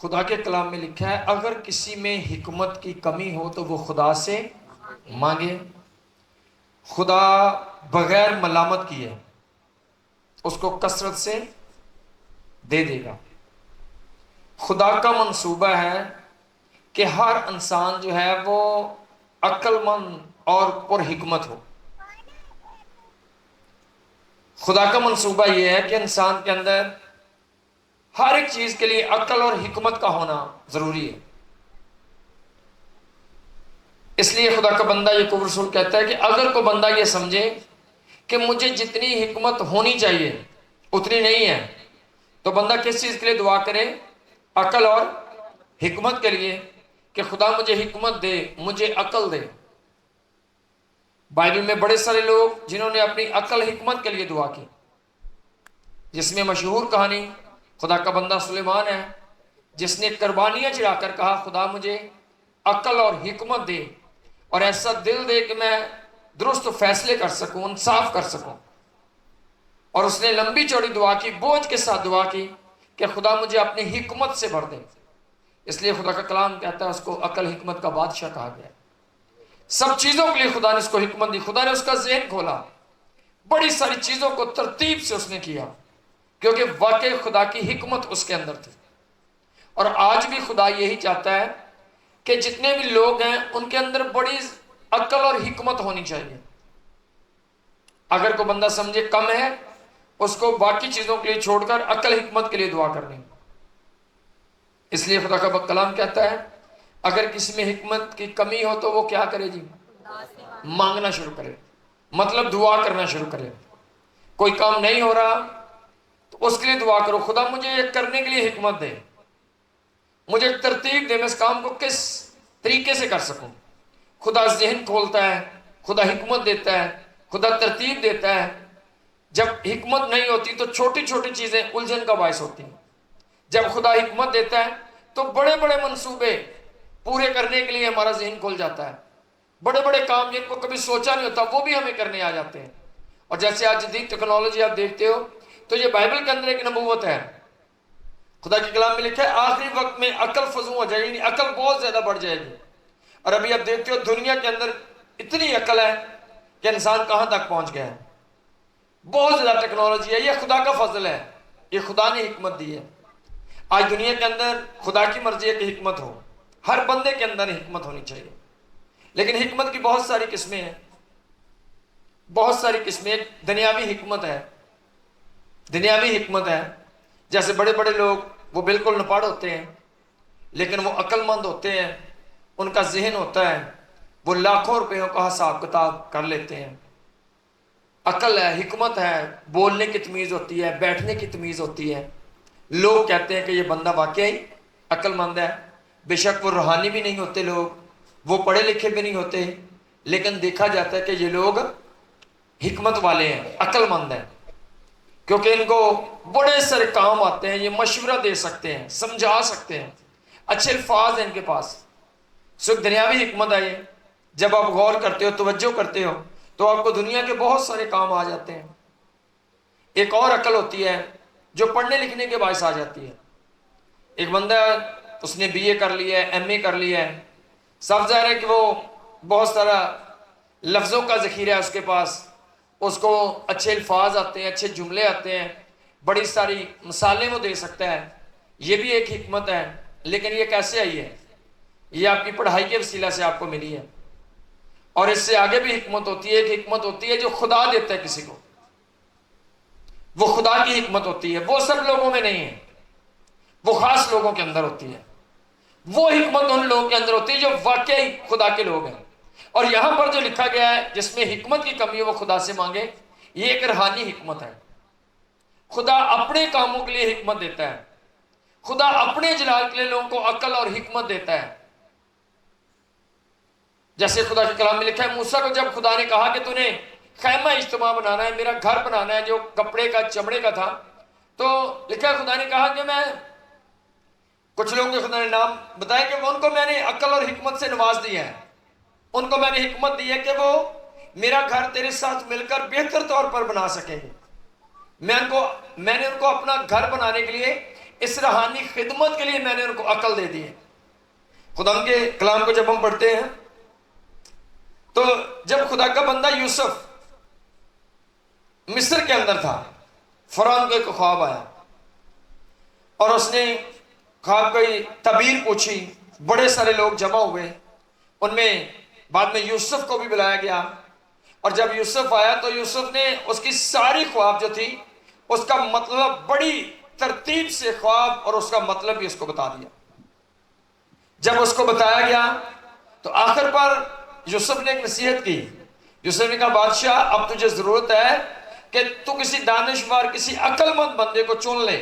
خدا کے کلام میں لکھا ہے اگر کسی میں حکمت کی کمی ہو تو وہ خدا سے مانگے، خدا بغیر ملامت کیے اس کو کثرت سے دے دے گا۔ خدا کا منصوبہ ہے کہ ہر انسان جو ہے وہ عقل مند اور پر حکمت ہو۔ خدا کا منصوبہ یہ ہے کہ انسان کے اندر ہر ایک چیز کے لیے عقل اور حکمت کا ہونا ضروری ہے۔ اس لیے خدا کا بندہ یعقوب رسول کہتا ہے کہ اگر کوئی بندہ یہ سمجھے کہ مجھے جتنی حکمت ہونی چاہیے اتنی نہیں ہے، تو بندہ کس چیز کے لیے دعا کرے؟ عقل اور حکمت کے لیے، کہ خدا مجھے حکمت دے، مجھے عقل دے۔ بائبل میں بڑے سارے لوگ جنہوں نے اپنی عقل حکمت کے لیے دعا کی، جس میں مشہور کہانی خدا کا بندہ سلیمان ہے، جس نے قربانیاں چڑھا کر کہا خدا مجھے عقل اور حکمت دے اور ایسا دل دے کہ میں درست فیصلے کر سکوں، انصاف کر سکوں۔ اور اس نے لمبی چوڑی دعا کی، بوجھ کے ساتھ دعا کی کہ خدا مجھے اپنی حکمت سے بھر دے۔ اس لیے خدا کا کلام کہتا ہے اس کو عقل حکمت کا بادشاہ کہا گیا۔ سب چیزوں کے لیے خدا نے اس کو حکمت دی، خدا نے اس کا ذہن کھولا، بڑی ساری چیزوں کو ترتیب سے اس نے کیا، کیونکہ واقعی خدا کی حکمت اس کے اندر تھی۔ اور آج بھی خدا یہی چاہتا ہے کہ جتنے بھی لوگ ہیں ان کے اندر بڑی عقل اور حکمت ہونی چاہیے۔ اگر کوئی بندہ سمجھے کم ہے، اس کو باقی چیزوں کے لیے چھوڑ کر عقل حکمت کے لیے دعا کرنی۔ اس لیے خدا کا کلام کہتا ہے اگر کسی میں حکمت کی کمی ہو تو وہ کیا کرے جی؟ مانگنا شروع کرے، مطلب دعا کرنا شروع کرے۔ کوئی کام نہیں ہو رہا تو اس کے لیے دعا کرو، خدا مجھے یہ کرنے کے لیے حکمت دے، مجھے ایک ترتیب دے، میں اس کام کو کس طریقے سے کر سکوں۔ خدا ذہن کھولتا ہے، خدا حکمت دیتا ہے، خدا ترتیب دیتا ہے۔ جب حکمت نہیں ہوتی تو چھوٹی چھوٹی چیزیں الجھن کا باعث ہوتی ہیں۔ جب خدا حکمت دیتا ہے تو بڑے بڑے منصوبے پورے کرنے کے لیے ہمارا ذہن کھل جاتا ہے۔ بڑے بڑے کام جن کو کبھی سوچا نہیں ہوتا وہ بھی ہمیں کرنے آ جاتے ہیں۔ اور جیسے آج جدید ٹیکنالوجی آپ دیکھتے ہو تو یہ بائبل کے اندر ایک نبوت ہے۔ خدا کے کلام میں لکھا ہے آخری وقت میں عقل فزوں ہو جائے گی، یعنی عقل بہت زیادہ بڑھ جائے گی۔ اور ابھی آپ دیکھتے ہو دنیا کے اندر اتنی عقل ہے کہ انسان کہاں تک پہنچ گیا ہے، بہت زیادہ ٹیکنالوجی ہے۔ یہ خدا کا فضل ہے، یہ خدا نے حکمت دی ہے۔ آج دنیا کے اندر خدا کی مرضی ہے کہ حکمت ہو، ہر بندے کے اندر حکمت ہونی چاہیے۔ لیکن حکمت کی بہت ساری قسمیں ہیں، بہت ساری قسمیں۔ دنیاوی حکمت ہے، دنیاوی حکمت ہے، جیسے بڑے بڑے لوگ وہ بالکل نپڑ ہوتے ہیں لیکن وہ عقل مند ہوتے ہیں، ان کا ذہن ہوتا ہے، وہ لاکھوں روپیوں کا حساب کتاب کر لیتے ہیں۔ عقل ہے، حکمت ہے، بولنے کی تمیز ہوتی ہے، بیٹھنے کی تمیز ہوتی ہے۔ لوگ کہتے ہیں کہ یہ بندہ واقعی عقل مند ہے، بے شک وہ روحانی بھی نہیں ہوتے لوگ، وہ پڑھے لکھے بھی نہیں ہوتے، لیکن دیکھا جاتا ہے کہ یہ لوگ حکمت والے ہیں، عقل مند ہیں، کیونکہ ان کو بڑے سارے کام آتے ہیں، یہ مشورہ دے سکتے ہیں، سمجھا سکتے ہیں، اچھے الفاظ ہیں ان کے پاس۔ صرف دنیاوی حکمت ہے یہ، جب آپ غور کرتے ہو، توجہ کرتے ہو تو آپ کو دنیا کے بہت سارے کام آ جاتے ہیں۔ ایک اور عقل ہوتی ہے جو پڑھنے لکھنے کے باعث آ جاتی ہے۔ ایک بندہ اس نے بی اے کر لیا ہے، ایم اے کر لیا ہے، صاف ظاہر ہے کہ وہ بہت سارا لفظوں کا ذخیرہ ہے اس کے پاس، اس کو اچھے الفاظ آتے ہیں، اچھے جملے آتے ہیں، بڑی ساری مثالیں وہ دے سکتا ہے۔ یہ بھی ایک حکمت ہے، لیکن یہ کیسے آئی ہے؟ یہ آپ کی پڑھائی کے وسیلہ سے آپ کو ملی ہے۔ اور اس سے آگے بھی حکمت ہوتی ہے، ایک حکمت ہوتی ہے جو خدا دیتا ہے کسی کو، وہ خدا کی حکمت ہوتی ہے، وہ سب لوگوں میں نہیں ہے، وہ خاص لوگوں کے اندر ہوتی ہے۔ وہ حکمت ان لوگوں کے اندر ہوتی ہے جو واقعی خدا کے لوگ ہیں۔ اور یہاں پر جو لکھا گیا ہے جس میں حکمت کی کمی ہے وہ خدا سے مانگے، یہ ایک روحانی حکمت ہے۔ خدا اپنے کاموں کے لیے حکمت دیتا ہے، خدا اپنے جلال کے لیے لوگوں کو عقل اور حکمت دیتا ہے۔ جیسے خدا کے کلام میں لکھا ہے موسیٰ کو جب خدا نے کہا کہ تو نے خیمہ اجتماع بنانا ہے، میرا گھر بنانا ہے جو کپڑے کا چمڑے کا تھا، تو لکھا ہے خدا نے کہا کہ میں کچھ لوگوں کے خدا نے نام بتایا کہ ان کو میں نے عقل اور حکمت سے نواز دیا ہے، ان کو میں نے حکمت دی ہے کہ وہ میرا گھر تیرے ساتھ مل کر بہتر طور پر بنا سکیں گے۔ میں نے ان کو اپنا گھر بنانے کے لیے اس روحانی خدمت کے لیے میں نے ان کو عقل دے دی ہے۔ خدا کے کلام کو جب ہم پڑھتے ہیں تو جب خدا کا بندہ یوسف مصر کے اندر تھا، فرعون کو ایک خواب آیا اور اس نے خواب کی تعبیر پوچھی، بڑے سارے لوگ جمع ہوئے، ان میں بعد میں یوسف کو بھی بلایا گیا، اور جب یوسف آیا تو یوسف نے اس کی ساری خواب جو تھی اس کا مطلب بڑی ترتیب سے خواب اور اس کا مطلب بھی اس کو بتا دیا۔ جب اس کو بتایا گیا تو آخر پر یوسف نے ایک نصیحت کی۔ یوسف نے کہا بادشاہ اب تجھے ضرورت ہے کہ تو کسی دانشور، کسی عقل مند بندے کو چن لے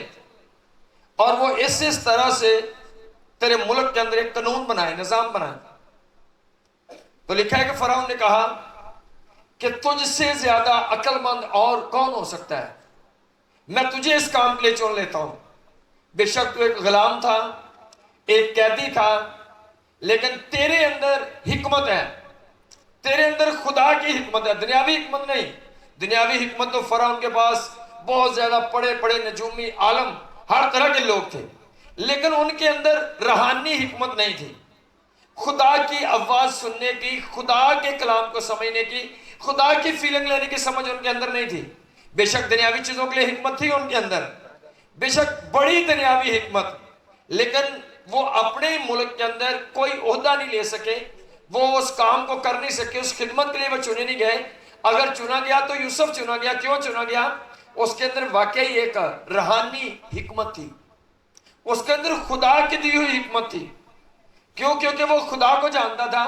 اور وہ اس طرح سے تیرے ملک کے اندر ایک قانون بنائے، نظام بنائے۔ تو لکھا ہے کہ فرعون نے کہا کہ تجھ سے زیادہ عقل مند اور کون ہو سکتا ہے، میں تجھے اس کام کے لیے چن لیتا ہوں۔ بے شک تو ایک غلام تھا، ایک قیدی تھا، لیکن تیرے اندر حکمت ہے، تیرے اندر خدا کی حکمت ہے، دنیاوی حکمت نہیں۔ دنیاوی حکمت تو فرعون کے پاس بہت زیادہ پڑے پڑے نجومی عالم ہر طرح کے لوگ تھے، لیکن ان کے اندر روحانی حکمت نہیں تھی، خدا کی آواز سننے کی، خدا کے کلام کو سمجھنے کی، خدا کی فیلنگ لینے کی سمجھ ان کے اندر نہیں تھی۔ بے شک دنیاوی چیزوں کے لیے حکمت تھی ان کے اندر، بے شک بڑی دنیاوی حکمت، لیکن وہ اپنے ملک کے اندر کوئی عہدہ نہیں لے سکے، وہ اس کام کو کر نہیں سکے، اس خدمت کے لیے وہ چنے نہیں گئے۔ اگر چنا گیا تو یوسف چنا گیا۔ کیوں چنا گیا؟ اس کے اندر واقعی ایک روحانی حکمت تھی، اس کے اندر خدا کی دی ہوئی حکمت تھی۔ کیوں؟ کیونکہ وہ خدا کو جانتا تھا،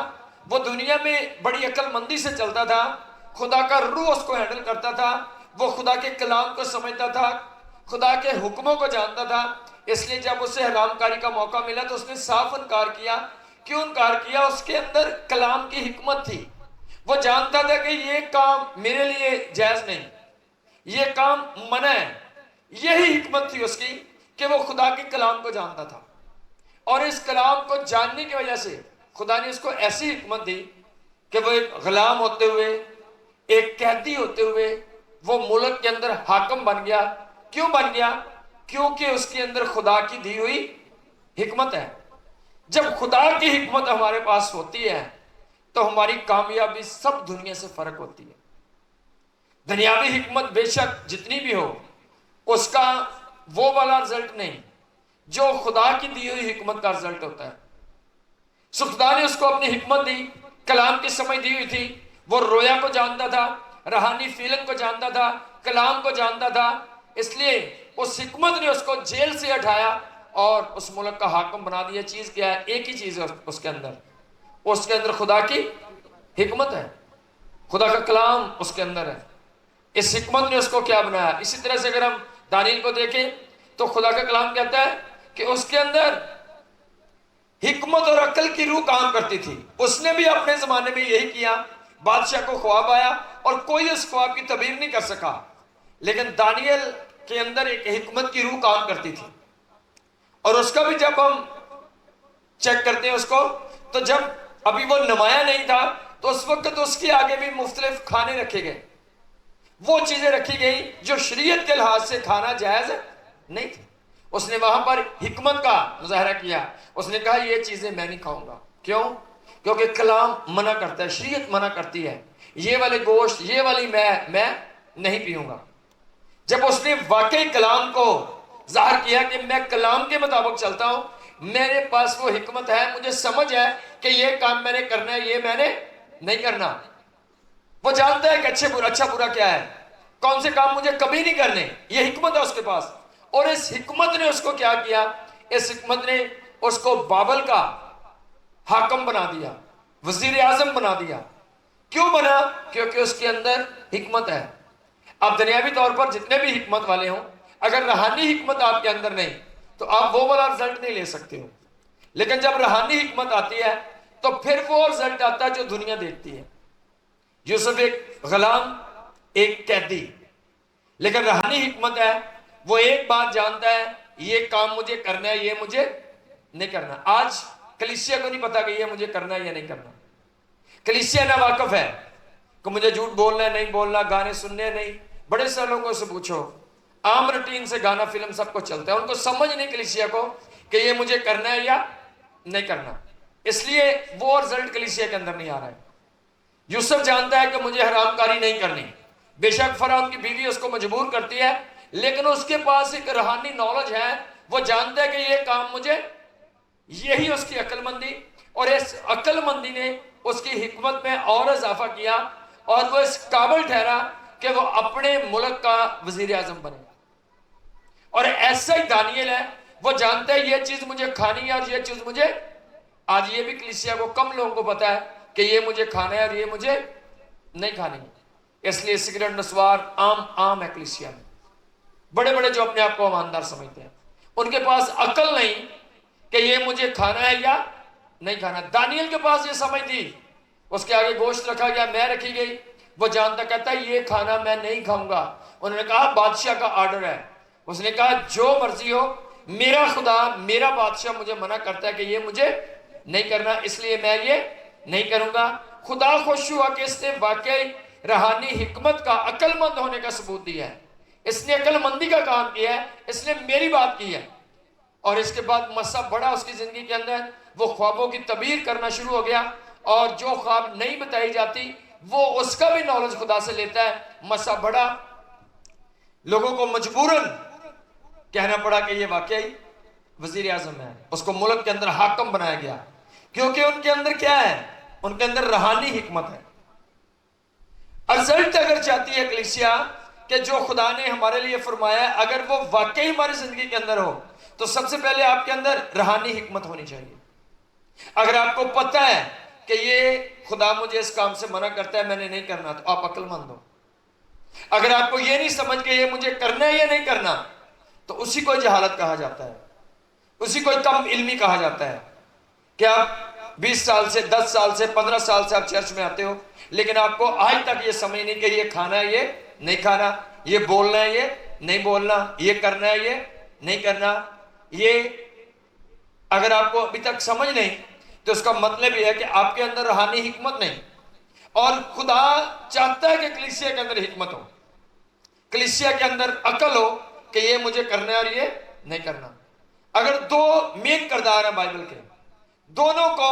وہ دنیا میں بڑی عقل مندی سے چلتا تھا، خدا کا روح اس کو ہینڈل کرتا تھا، وہ خدا کے کلام کو سمجھتا تھا، خدا کے حکموں کو جانتا تھا۔ اس لیے جب اسے حرام کاری کا موقع ملا تو اس نے صاف انکار کیا۔ کیوں انکار کیا؟ اس کے اندر کلام کی حکمت تھی، وہ جانتا تھا کہ یہ کام میرے لیے جائز نہیں، یہ کام منع ہے۔ یہی حکمت تھی اس کی کہ وہ خدا کے کلام کو جانتا تھا، اور اس کلام کو جاننے کی وجہ سے خدا نے اس کو ایسی حکمت دی کہ وہ ایک غلام ہوتے ہوئے، ایک قیدی ہوتے ہوئے وہ ملک کے اندر حاکم بن گیا۔ کیوں بن گیا؟ کیونکہ اس کے اندر خدا کی دی ہوئی حکمت ہے۔ جب خدا کی حکمت ہمارے پاس ہوتی ہے تو ہماری کامیابی سب دنیا سے فرق ہوتی ہے۔ دنیاوی حکمت بے شک جتنی بھی ہو، اس کا وہ والا رزلٹ نہیں جو خدا کی دی ہوئی حکمت کا رزلٹ ہوتا ہے۔ سو خدا نے اس کو اپنی حکمت دی، کلام کی سمجھ دی ہوئی تھی، وہ رویا کو جانتا تھا، روحانی فیلنگ کو جانتا تھا، کلام کو جانتا تھا، اس لیے اس حکمت نے اس کو جیل سے اٹھایا اور اس ملک کا حاکم بنا دیا۔ چیز کیا ہے؟ ایک ہی چیز ہے اس کے اندر خدا کی حکمت ہے، خدا کا کلام اس کے اندر ہے۔ اس حکمت نے اس کو کیا بنایا؟ اسی طرح سے اگر ہم دانیل کو دیکھیں تو خدا کا کلام کہتا ہے کہ اس کے اندر حکمت اور عقل کی روح کام کرتی تھی۔ اس نے بھی اپنے زمانے میں یہی کیا۔ بادشاہ کو خواب آیا اور کوئی اس خواب کی تعبیر نہیں کر سکا، لیکن دانیل کے اندر ایک حکمت کی روح کام کرتی تھی، اور اس کا بھی جب ہم چیک کرتے ہیں اس کو، تو جب ابھی وہ نمایاں نہیں تھا تو اس وقت اس کے آگے بھی مختلف کھانے رکھے گئے، وہ چیزیں رکھی گئی جو شریعت کے لحاظ سے کھانا جائز نہیں تھی۔ اس نے وہاں پر حکمت کا مظاہرہ کیا، اس نے کہا یہ چیزیں میں نہیں کھاؤں گا۔ کیوں؟ کیونکہ کلام منع کرتا ہے، شریعت منع کرتی ہے، یہ والے گوشت، یہ والی میں نہیں پیوں گا۔ جب اس نے واقعی کلام کو ظاہر کیا کہ میں کلام کے مطابق چلتا ہوں، میرے پاس وہ حکمت ہے، مجھے سمجھ ہے کہ یہ کام میں نے کرنا ہے، یہ میں نے نہیں کرنا۔ وہ جانتا ہے کہ اچھا برا کیا ہے، کون سے کام مجھے کبھی نہیں کرنے، یہ حکمت ہے اس کے پاس۔ اور اس حکمت نے اس کو کیا کیا؟ اس حکمت نے اس کو بابل کا حاکم بنا دیا، وزیر اعظم بنا دیا۔ کیوں بنا؟ کیونکہ اس کے اندر حکمت ہے۔ آپ دنیاوی طور پر جتنے بھی حکمت والے ہوں، اگر روحانی حکمت آپ کے اندر نہیں تو آپ وہ والا رزلٹ نہیں لے سکتے ہو، لیکن جب روحانی حکمت آتی ہے تو پھر وہ رزلٹ آتا ہے جو دنیا دیکھتی ہے۔ یوسف ایک غلام، ایک قیدی، لیکن روحانی حکمت ہے، وہ ایک بات جانتا ہے، یہ کام مجھے کرنا ہے، یہ مجھے نہیں کرنا۔ آج کلیسیا کو نہیں پتا کہ یہ مجھے کرنا ہے یا نہیں کرنا۔ کلیسیا نہ واقف ہے کہ مجھے جھوٹ بولنا ہے، نہیں بولنا، گانے سننے نہیں۔ بڑے سارے لوگوں سے پوچھو، عام روٹین سے گانا فلم سب کو چلتا ہے، ان کو سمجھ نہیں کلیسیا کو کہ یہ مجھے کرنا ہے یا نہیں کرنا، اس لیے وہ رزلٹ کلیسیا کے اندر نہیں آ رہا ہے۔ یوسف جانتا ہے کہ مجھے حرام کاری نہیں کرنی، بے شک فرعون کی بیوی اس کو مجبور کرتی ہے، لیکن اس کے پاس ایک روحانی نالج ہے، وہ جانتا ہے کہ یہ کام مجھے، یہی اس کی عقل مندی، اور اس عقل مندی نے اس کی حکمت میں اور اضافہ کیا، اور وہ اس قابل ٹھہرا کہ وہ اپنے ملک کا وزیر اعظم بنے۔ اور ایسا ہی دانیل ہے، وہ جانتا ہے یہ چیز مجھے کھانی ہے اور یہ چیز مجھے، آج یہ بھی کلیسیا کو کم لوگوں کو پتا ہے کہ یہ مجھے کھانا ہے اور یہ مجھے نہیں کھانی ہے، اس لیے سگریٹ نسوار عام ہے کلیسیا میں، بڑے بڑے جو اپنے آپ کو ایماندار سمجھتے ہیں، ان کے پاس عقل نہیں کہ یہ مجھے کھانا ہے یا نہیں کھانا۔ دانیل کے پاس یہ سمجھ تھی، اس کے آگے گوشت رکھا گیا، میں رکھی گئی، وہ جانتا، کہتا ہے یہ کھانا میں نہیں کھاؤں گا۔ انہوں نے کہا بادشاہ کا آرڈر ہے، اس نے کہا جو مرضی ہو، میرا خدا میرا بادشاہ مجھے منع کرتا ہے کہ یہ مجھے نہیں کرنا، اس لیے میں یہ نہیں کروں گا۔ خدا خوش ہوا کہ اس نے واقعی روحانی حکمت کا، عقل مند ہونے کا ثبوت دیا ہے، اس نے عقل مندی کا کام کیا ہے، اس نے میری بات کی ہے۔ اور اس کے بعد مسا بڑا اس کی زندگی کے اندر، وہ خوابوں کی تعبیر کرنا شروع ہو گیا، اور جو خواب نہیں بتائی جاتی وہ اس کا بھی نالج خدا سے لیتا ہے۔ مسا بڑا، لوگوں کو مجبوراً کہنا پڑا کہ یہ واقعی وزیر اعظم ہے، اس کو ملک کے اندر حاکم بنایا گیا، کیونکہ ان کے اندر کیا ہے؟ ان کے اندر روحانی حکمت ہے۔ رزلٹ اگر چاہتی ہے کلیسیا کہ جو خدا نے ہمارے لیے فرمایا ہے اگر وہ واقعی ہماری زندگی کے اندر ہو، تو سب سے پہلے آپ کے اندر روحانی حکمت ہونی چاہیے۔ اگر آپ کو پتہ ہے کہ یہ خدا مجھے اس کام سے منع کرتا ہے، میں نے نہیں کرنا، تو آپ عقل مند ہو۔ اگر آپ کو یہ نہیں سمجھ کہ یہ مجھے کرنا ہے یا نہیں کرنا، تو اسی کو جہالت کہا جاتا ہے، اسی کو کم علمی کہا جاتا ہے، کہ آپ 20 سال سے 10 سال سے 15 سال سے آپ چرچ میں آتے ہو، لیکن آپ کو آج تک یہ سمجھ نہیں کہ یہ کھانا ہے یہ نہیں کھانا، یہ بولنا ہے یہ نہیں بولنا، یہ کرنا ہے یہ نہیں کرنا۔ یہ اگر آپ کو ابھی تک سمجھ نہیں تو اس کا مطلب یہ ہے کہ آپ کے اندر روحانی حکمت نہیں، اور خدا چاہتا ہے کہ کلیسیا کے اندر حکمت ہو، کلیسیا کے اندر عقل ہو کہ یہ مجھے کرنا ہے اور یہ نہیں کرنا۔ اگر دو مین کردار ہیں بائبل کے، دونوں کو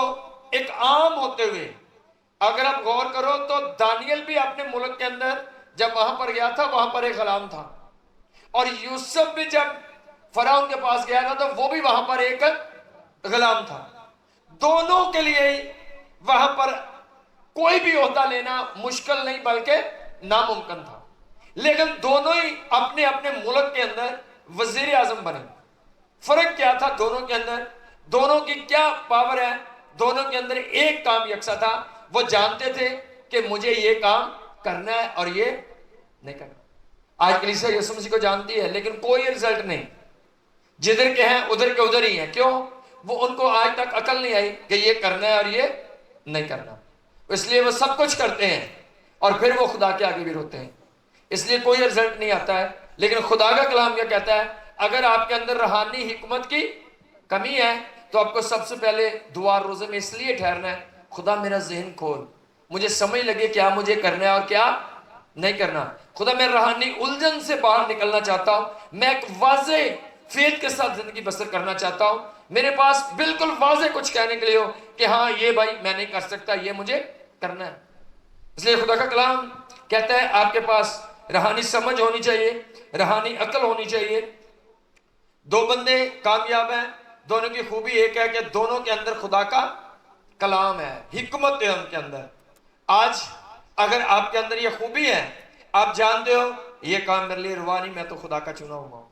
ایک عام ہوتے ہوئے اگر آپ غور کرو تو دانیل بھی اپنے ملک کے اندر جب وہاں پر گیا تھا، وہاں پر ایک غلام تھا، اور یوسف بھی جب فرعون کے پاس گیا تھا تو وہ بھی وہاں پر ایک غلام تھا۔ دونوں کے لیے وہاں پر کوئی بھی عہدہ لینا مشکل نہیں بلکہ ناممکن تھا، لیکن دونوں ہی اپنے اپنے ملک کے اندر وزیر اعظم بنے۔ فرق کیا تھا دونوں کے اندر؟ دونوں کی کیا پاور ہے؟ دونوں کے اندر ایک کام یکساں تھا، وہ جانتے تھے کہ مجھے یہ کام کرنا ہے اور یہ نہیں کرنا۔ آج کلیسیا یسوع مسیح کو جانتی ہے لیکن کوئی رزلٹ نہیں، جدھر کے ہیں ادھر کے ادھر ہی ہیں۔ کیوں؟ وہ ان کو آج تک عقل نہیں آئی کہ یہ کرنا ہے اور یہ نہیں کرنا، اس لیے وہ سب کچھ کرتے ہیں اور پھر وہ خدا کے آگے بھی روتے ہیں، اس لیے کوئی رزلٹ نہیں آتا ہے۔ لیکن خدا کا کلام یہ کہتا ہے اگر آپ کے اندر روحانی حکمت کی کمی ہے تو آپ کو سب سے پہلے دعا روزے میں اس لیے ٹھہرنا ہے، خدا میرا ذہن کھول، مجھے سمجھ لگے کیا مجھے کرنا ہے اور کیا نہیں کرنا۔ خدا میں روحانی الجھن سے باہر نکلنا چاہتا ہوں، میں ایک واضح فیت کے ساتھ زندگی بسر کرنا چاہتا ہوں، میرے پاس بالکل واضح کچھ کہنے کے لیے ہو کہ ہاں یہ بھائی میں نہیں کر سکتا، یہ مجھے کرنا ہے۔ اس لیے خدا کا کلام کہتا ہے آپ کے پاس روحانی سمجھ ہونی چاہیے، روحانی عقل ہونی چاہیے۔ دو بندے کامیاب ہیں، دونوں کی خوبی ایک ہے کہ دونوں کے اندر خدا کا کلام ہے، حکمت ہے ان کے اندر۔ آج اگر آپ کے اندر یہ خوبی ہے، آپ جانتے ہو یہ کام میرے لیے روا نہیں، میں تو خدا کا چنا ہوا ہوں،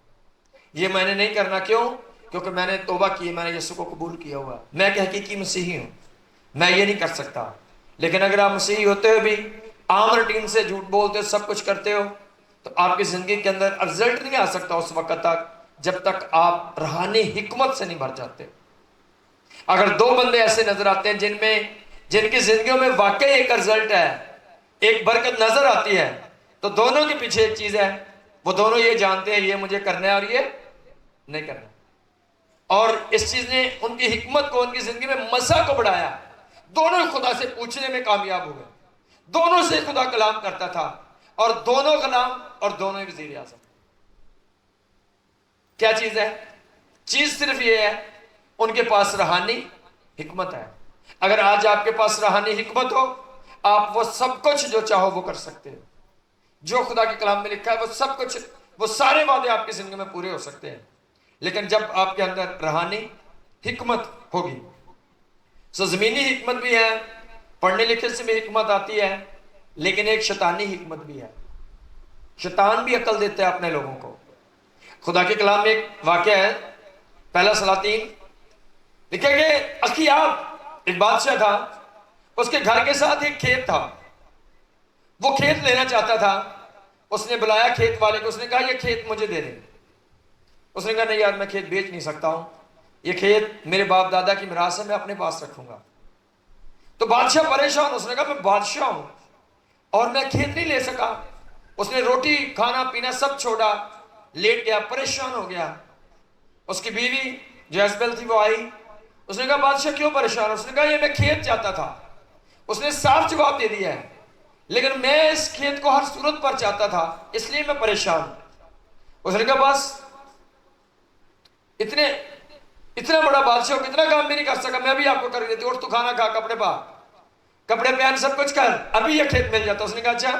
یہ میں نے نہیں کرنا۔ کیوں؟ کیونکہ میں نے توبہ کی، میں نے یسوع کو قبول کیا ہوا، میں ایک حقیقی مسیحی ہوں، میں یہ نہیں کر سکتا۔ لیکن اگر آپ مسیحی ہوتے ہوئے بھی عام روٹین سے جھوٹ بولتے ہو، سب کچھ کرتے ہو، تو آپ کی زندگی کے اندر رزلٹ نہیں آ سکتا اس وقت تک جب تک آپ روحانی حکمت سے نہیں بھر جاتے۔ اگر دو بندے ایسے نظر آتے ہیں جن کی زندگیوں میں واقعی ایک رزلٹ ہے، ایک برکت نظر آتی ہے، تو دونوں کے پیچھے ایک چیز ہے، وہ دونوں یہ جانتے ہیں یہ مجھے کرنا ہے اور یہ نہیں کرنا۔ اور اس چیز نے ان کی حکمت کو، ان کی زندگی میں مسا کو بڑھایا۔ دونوں خدا سے پوچھنے میں کامیاب ہوئے، دونوں سے خدا کلام کرتا تھا، اور دونوں کلام اور دونوں وزیر اعظم۔ کیا چیز ہے؟ چیز صرف یہ ہے ان کے پاس روحانی حکمت ہے. اگر آج آپ کے پاس روحانی حکمت ہو آپ وہ سب کچھ جو چاہو وہ کر سکتے ہو. جو خدا کے کلام میں لکھا ہے وہ سب کچھ، وہ سارے وعدے آپ کی زندگی میں پورے ہو سکتے ہیں. لیکن جب آپ کے اندر روحانی حکمت ہوگی. سو زمینی حکمت بھی ہے، پڑھنے لکھنے سے بھی حکمت آتی ہے، لیکن ایک شیطانی حکمت بھی ہے. شیطان بھی عقل دیتا ہے اپنے لوگوں کو. خدا کے کلام میں ایک واقعہ ہے، پہلا سلاطین لکھا کہ اخیاب ایک بادشاہ تھا، اس کے گھر کے ساتھ ایک کھیت تھا. وہ کھیت لینا چاہتا تھا. اس نے بلایا کھیت والے کو، اس نے کہا یہ کھیت مجھے دے دیں. اس نے کہا نہیں یار میں کھیت بیچ نہیں سکتا ہوں، یہ کھیت میرے باپ دادا کی میراث ہے، میں اپنے پاس رکھوں گا. تو بادشاہ پریشان، اس نے کہا میں بادشاہ ہوں اور میں کھیت نہیں لے سکا. اس نے روٹی کھانا پینا سب چھوڑا، لیٹ گیا، پریشان ہو گیا. اس کی بیوی جیزبل تھی، وہ آئی. اس نے کہا بادشاہ کیوں پریشان؟ اس نے کہا یہ میں کھیت چاہتا تھا. اس نے صاف جواب دے دیا ہے، لیکن میں اس کھیت کو ہر صورت پر چاہتا تھا اس لیے میں پریشان ہوں. اس نے کہا بس اتنا بڑا بادشاہ ہو کتنا کام بھی نہیں کر سکا، میں بھی آپ کو کر دیتی. اٹھ تو کھانا کھا، کپڑے پا، کپڑے پہن، سب کچھ کر، ابھی یہ کھیت مل جاتا. اس نے کہا اچھا.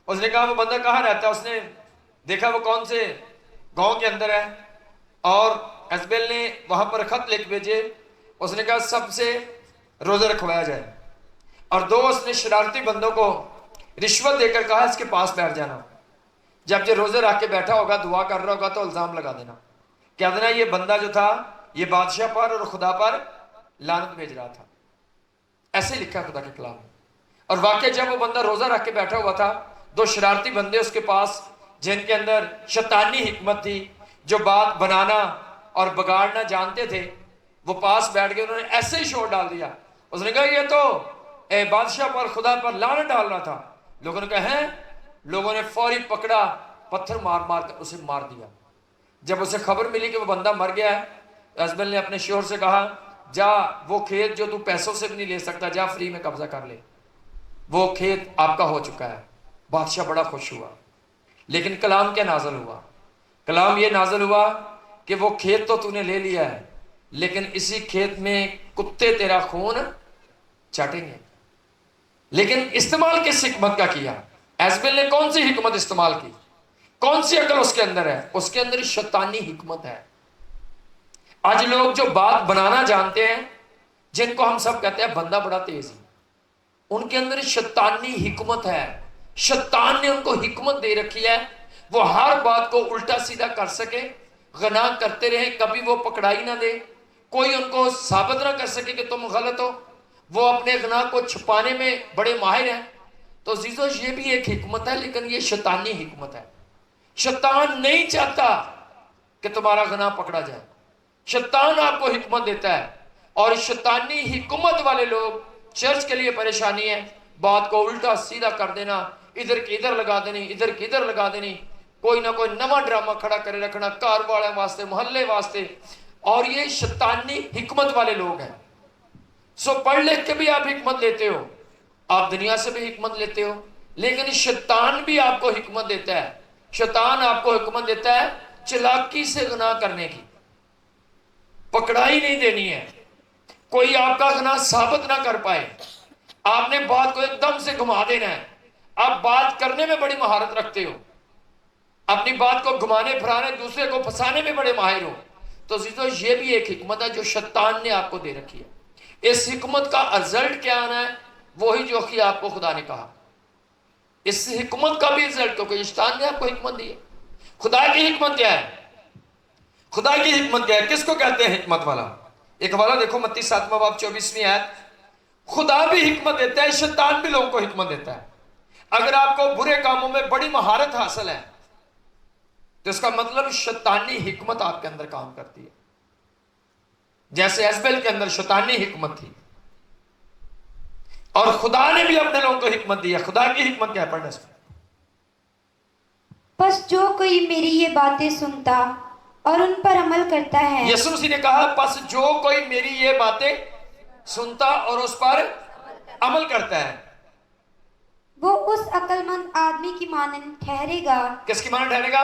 اس نے کہا وہ بندہ کہاں رہتا ہے؟ اس نے دیکھا وہ کون سے گاؤں کے اندر ہے، اور ایزبیل نے وہاں پر خط لکھ بھیجے. اس نے کہا سب سے روزہ رکھوایا جائے، اور دو اس نے شرارتی بندوں کو رشوت دے کر کہا اس کے پاس بیٹھ جانا. جب یہ روزے رکھ کے بیٹھا ہوگا دعا کر رہا ہوگا تو الزام لگا دینا، کہہ دینا یہ بندہ جو تھا یہ بادشاہ پر اور خدا پر لعنت بھیج رہا تھا. ایسے لکھا خدا کے کلام میں. اور واقعہ جب وہ بندہ روزہ رکھ کے بیٹھا ہوا تھا، دو شرارتی بندے اس کے پاس جن کے اندر شیطانی حکمت تھی، جو بات بنانا اور بگاڑنا جانتے تھے، وہ پاس بیٹھ گئے. انہوں نے ایسے ہی شور ڈال دیا. اس نے کہا یہ تو بادشاہ پر خدا پر لعنت ڈال رہا تھا. لوگوں نے کہا ہیں؟ لوگوں نے فوری پکڑا، پتھر مار مار کر اسے مار دیا. جب اسے خبر ملی کہ وہ بندہ مر گیا ہے، ایزبیل نے اپنے شوہر سے کہا جا وہ کھیت جو تو پیسوں سے بھی نہیں لے سکتا، جا فری میں قبضہ کر لے، وہ کھیت آپ کا ہو چکا ہے. بادشاہ بڑا خوش ہوا. لیکن کلام کیا نازل ہوا؟ کلام یہ نازل ہوا کہ وہ کھیت تو نے لے لیا ہے، لیکن اسی کھیت میں کتے تیرا خون چاٹیں گے. لیکن استعمال کس حکمت کا کیا؟ ایزبیل نے کون سی حکمت استعمال کی؟ کون سی عقل اس کے اندر ہے؟ اس کے اندر شیطانی حکمت ہے. آج لوگ جو بات بنانا جانتے ہیں، جن کو ہم سب کہتے ہیں بندہ بڑا تیز ہے، ان کے اندر شیطانی حکمت ہے. شیطان نے ان کو حکمت دے رکھی ہے، وہ ہر بات کو الٹا سیدھا کر سکے، غنا کرتے رہیں، کبھی وہ پکڑائی نہ دے، کوئی ان کو ثابت نہ کر سکے کہ تم غلط ہو. وہ اپنے غنا کو چھپانے میں بڑے ماہر ہیں. تو عزیزو یہ بھی ایک حکمت ہے، لیکن یہ شیطانی حکمت ہے. شیطان نہیں چاہتا کہ تمہارا غنا پکڑا جائے. شیطان آپ کو حکمت دیتا ہے، اور شیطانی حکمت والے لوگ چرچ کے لیے پریشانی ہے. بات کو الٹا سیدھا کر دینا، ادھر کی ادھر لگا دینی، ادھر کی ادھر لگا دینی، کوئی نہ کوئی نواں ڈرامہ کھڑا کرے رکھنا کار والے واسطے، محلے واسطے. اور یہ شیطانی حکمت والے لوگ ہیں. سو پڑھ لکھ کے بھی آپ حکمت لیتے ہو، آپ دنیا سے بھی حکمت لیتے ہو، لیکن شیطان بھی آپ کو حکمت دیتا ہے. شیطان آپ کو حکمت دیتا ہے چلاکی سے گناہ کرنے کی. پکڑائی نہیں دینی ہے، کوئی آپ کا گناہ ثابت نہ کر پائے. آپ نے بات کو ایک دم سے گھما دینا ہے. آپ بات کرنے میں بڑی مہارت رکھتے ہو، اپنی بات کو گھمانے پھرانے، دوسرے کو پھنسانے میں بڑے ماہر ہو. تو عزیزو یہ بھی ایک حکمت ہے جو شیطان نے آپ کو دے رکھی ہے. اس حکمت کا رزلٹ کیا آنا ہے؟ وہی جو کہ آپ کو خدا نے کہا. اس حکمت کا بھی رزلٹ، کیونکہ شیطان نے آپ کو حکمت دی ہے. خدا کی حکمت کیا ہے؟ خدا کی حکمت کیا ہے؟ کس کو کہتے ہیں حکمت والا؟ ایک حوالہ دیکھو متی 7واں باب 24ویں آیت. خدا بھی حکمت دیتا ہے، شیطان بھی لوگوں کو حکمت دیتا ہے. اگر آپ کو برے کاموں میں بڑی مہارت حاصل ہے تو اس کا مطلب شیطانی حکمت آپ کے اندر کام کرتی ہے. جیسے ایزبیل کے اندر شیطانی حکمت تھی، اور خدا نے بھی اپنے لوگوں کو حکمت دی ہے. خدا کی حکمت کیا ہے؟ پڑھنے سے پس جو کوئی میری یہ باتیں سنتا اور ان پر عمل کرتا ہے. یسوع مسیح نے کہا پس جو کوئی میری یہ باتیں سنتا اور اس پر عمل کرتا ہے، وہ اس عقل مند آدمی کی مانند ٹھہرے گا. کس کی مانند ٹھہرے گا؟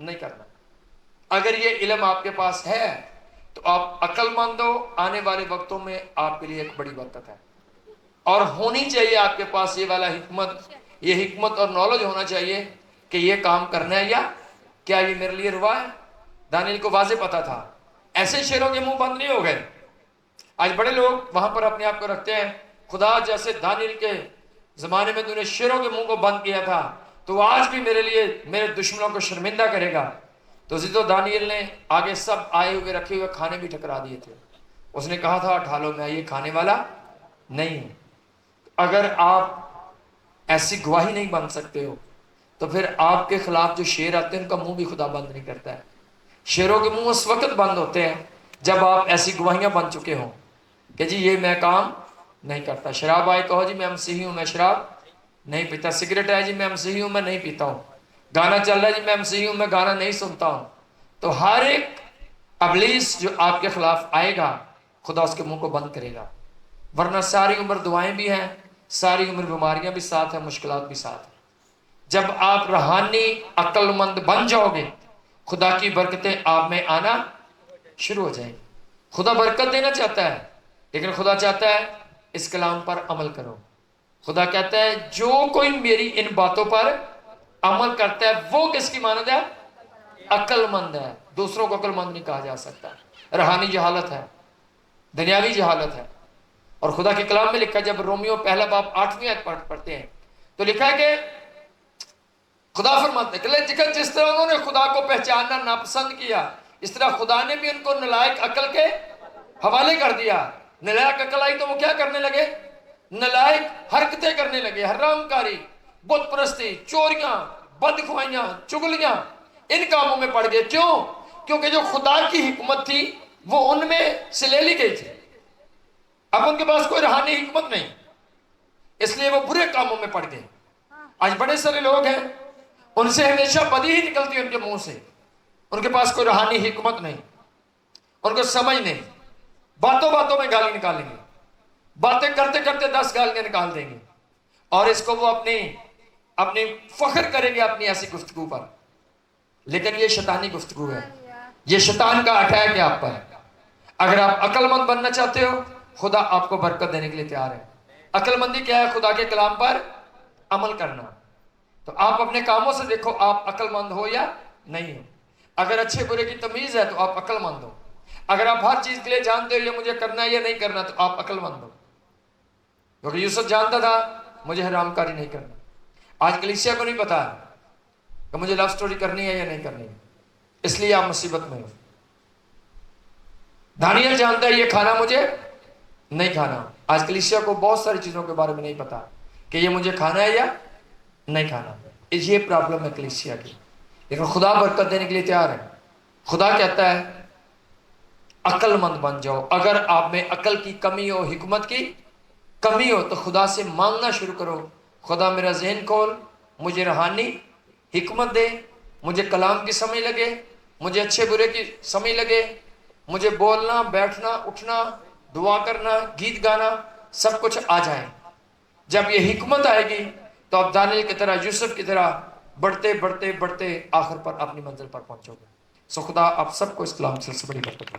نہیں کرنا. اگر یہ علم آپ کے پاس ہے تو آپ عقل مند ہو, آنے والے وقتوں میں آپ کے لیے ایک بڑی برکت ہے. اور ہونی چاہیے آپ کے پاس یہ والا حکمت, یہ حکمت اور نالج ہونا چاہیے کہ یہ کام کرنا ہے یا کیا یہ میرے لیے روا ہے. دانیل کو واضح پتا تھا, ایسے شیروں کے منہ بند نہیں ہو گئے. آج بڑے لوگ وہاں پر اپنے آپ کو رکھتے ہیں, خدا جیسے دانیل کے زمانے میں تو نے شیروں کے منہ کو بند کیا تھا تو آج بھی میرے لیے میرے دشمنوں کو شرمندہ کرے گا. تو تو دانیل نے آگے سب آئے ہوئے رکھے ہوئے کھانے بھی ٹھکرا دیے تھے. اس نے کہا تھا اٹھا لو, میں یہ کھانے والا نہیں ہوں. اگر آپ ایسی گواہی نہیں بن سکتے ہو تو پھر آپ کے خلاف جو شیر آتے ہیں ان کا منہ بھی خدا بند نہیں کرتا ہے. شیروں کے منہ اس وقت بند ہوتے ہیں جب آپ ایسی گواہیاں بن چکے ہوں کہ جی یہ میں کام نہیں کرتا. شراب آئے کہو جی میں مسیحی ہوں, میں شراب نہیں پیتا. سگریٹ ہے جی میں مسیحی ہوں, میں نہیں پیتا ہوں. گانا چل رہا ہے جی میں مسیحی ہوں, میں گانا نہیں سنتا ہوں. تو ہر ایک ابلیس جو آپ کے خلاف آئے گا خدا اس کے منہ کو بند کرے گا. ورنہ ساری عمر دعائیں بھی ہیں, ساری عمر بیماریاں بھی ساتھ ہیں, مشکلات بھی ساتھ ہیں. جب آپ روحانی عقل مند بن جاؤ گے خدا کی برکتیں آپ میں آنا شروع ہو جائیں. خدا برکت دینا چاہتا ہے لیکن خدا چاہتا ہے اس کلام پر عمل کرو. خدا کہتا ہے جو کوئی میری ان باتوں پر عمل کرتا ہے وہ کس کی مانند ہے؟ عقل مند ہے. دوسروں کو عقل مند نہیں کہا جا سکتا. روحانی جہالت ہے, دنیاوی جہالت ہے. اور خدا کے کلام میں لکھا ہے, جب رومیو پہلا باب 8ویں آیت پڑھتے ہیں تو لکھا ہے کہ خدا فرماتے ہیں کہ جس طرح انہوں نے خدا کو پہچاننا ناپسند کیا اس طرح خدا نے بھی ان کو نالائق عقل کے حوالے کر دیا. نالائق عقل آئی تو وہ کیا کرنے لگے؟ نالائق حرکتیں کرنے لگے, حرام کاری, بت پرستی, چوریاں, بدخوائیاں, چگلیاں, ان کاموں میں پڑ گئے. کیوں؟ کیونکہ جو خدا کی حکمت تھی وہ ان میں سے لے لی گئی تھی. اب ان کے پاس کوئی روحانی حکمت نہیں, اس لیے وہ برے کاموں میں پڑ گئے. آج بڑے سارے لوگ ہیں ان سے ہمیشہ بدی ہی نکلتی ہے ان کے منہ سے. ان کے پاس کوئی روحانی حکمت نہیں, ان کو سمجھ نہیں. باتوں باتوں میں گالی نکالیں گے, باتیں کرتے کرتے 10 گالیاں نکال دیں گے اور اس کو وہ اپنی فخر کریں گے اپنی ایسی گفتگو پر. لیکن یہ شیطانی گفتگو ہے, یہ شیطان کا اٹیک ہے آپ پر. اگر آپ عقل مند بننا چاہتے ہو خدا آپ کو برکت دینے کے لیے تیار ہے. عقل مندی کیا ہے؟ خدا کے کلام پر عمل کرنا. تو آپ اپنے کاموں سے دیکھو آپ عقل مند ہو یا نہیں ہو. اگر اچھے برے کی تمیز ہے تو آپ عقل مند ہو. اگر آپ ہر چیز کے لیے جانتے ہو یہ مجھے کرنا ہے یا نہیں کرنا تو آپ عقل مند ہو. کیونکہ یوسف جانتا تھا مجھے حرام کاری نہیں کرنا. آج کلیسیا کو نہیں پتا کہ مجھے لو سٹوری کرنی ہے یا نہیں کرنی ہے, اس لیے آپ مصیبت میں ہو. دانیل جانتا ہے یہ کھانا مجھے نہیں کھانا. آج کلیسیا کو بہت ساری چیزوں کے بارے میں نہیں پتا کہ یہ مجھے کھانا ہے یا نہیں کھانا. یہ پرابلم ہے کلیسیا کی. لیکن خدا برکت دینے کے لیے تیار ہے. خدا کہتا ہے عقل مند بن جاؤ. اگر آپ میں عقل کی کمی ہو, حکمت کی کمی ہو تو خدا سے مانگنا شروع کرو. خدا میرا ذہن کھول, مجھے روحانی حکمت دے, مجھے کلام کی سمجھ لگے, مجھے اچھے برے کی سمجھ لگے, مجھے بولنا, بیٹھنا, اٹھنا, دعا کرنا, گیت گانا سب کچھ آ جائے. جب یہ حکمت آئے گی تو آپ دانیل کی طرح, یوسف کی طرح بڑھتے بڑھتے بڑھتے آخر پر اپنی منزل پر پہنچو گے. سو خدا آپ سب کو اس کلام سے بڑی برکت دے.